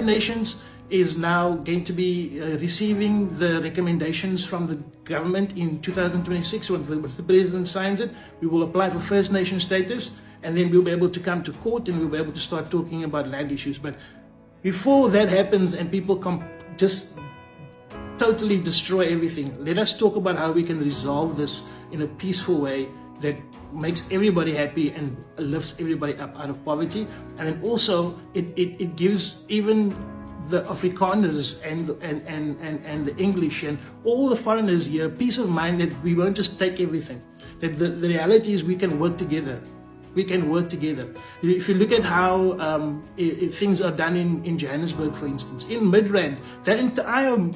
Nations is now going to be receiving the recommendations from the government in 2026. Once the president signs it, we will apply for First Nation status, and then we'll be able to come to court and we'll be able to start talking about land issues. But before that happens and people just totally destroy everything, let us talk about how we can resolve this in a peaceful way that makes everybody happy and lifts everybody up out of poverty. And then also it gives even the Afrikaners and the English and all the foreigners here peace of mind that we won't just take everything. That the reality is we can work together. We can work together. If you look at how things are done in Johannesburg, for instance, in Midrand,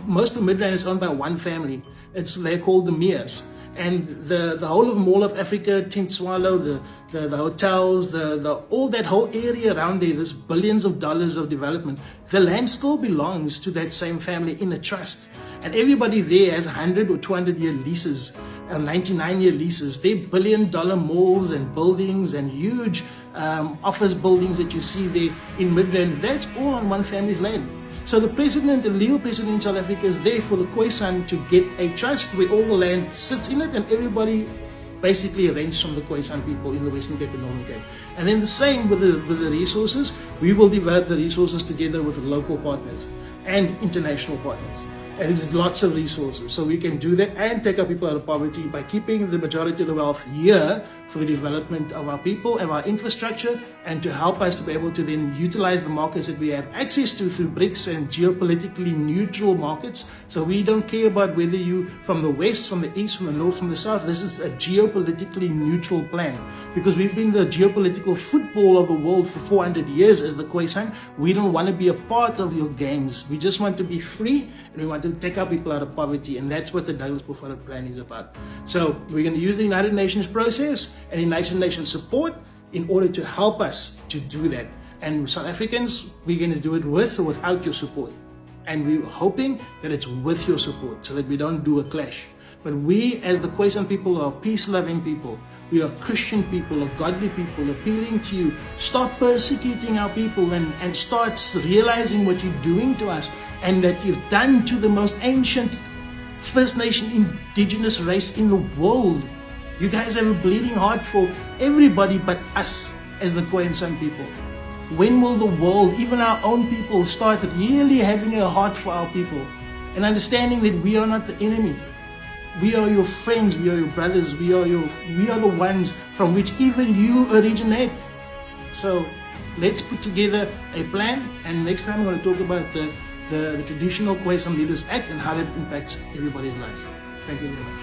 most of Midrand is owned by one family. They're called the Mears. And the whole of Mall of Africa, Tint Swallow, the hotels, all that whole area around there, there's billions of dollars of development. The land still belongs to that same family in a trust. And everybody there has 100 or 200-year leases, 99-year leases. They're billion-dollar malls and buildings and huge office buildings that you see there in Midrand. That's all on one family's land. So the legal president in South Africa is there for the Khoisan to get a trust where all the land sits in it and everybody basically rents from the Khoisan people in the Western Cape and Northern Cape. And then the same with the resources. We will develop the resources together with local partners and international partners. And there's lots of resources. So we can do that and take our people out of poverty by keeping the majority of the wealth here for the development of our people and our infrastructure, and to help us to be able to then utilize the markets that we have access to through BRICS and geopolitically neutral markets. So we don't care about whether you from the west, from the east, from the north, from the south. This is a geopolitically neutral plan, because we've been the geopolitical football of the world for 400 years as the Khoisan. We don't want to be a part of your games. We just want to be free, and we want to take our people out of poverty, and that's what the Douglas Mofara plan is about. So we're going to use the United Nations process and the United Nations support in order to help us to do that. And South Africans, we're going to do it with or without your support. And we're hoping that it's with your support so that we don't do a clash. But we, as the Khoisan people, are peace-loving people. We are Christian people, are godly people, appealing to you. Stop persecuting our people and start realizing what you're doing to us and that you've done to the most ancient First Nation indigenous race in the world. You guys have a bleeding heart for everybody but us as the Khoisan people. When will the world, even our own people, start really having a heart for our people and understanding that we are not the enemy? We are your friends, we are your brothers, we are the ones from which even you originate. So let's put together a plan, and next time I'm going to talk about the traditional Khoisan Leaders Act and how that impacts everybody's lives. Thank you very much.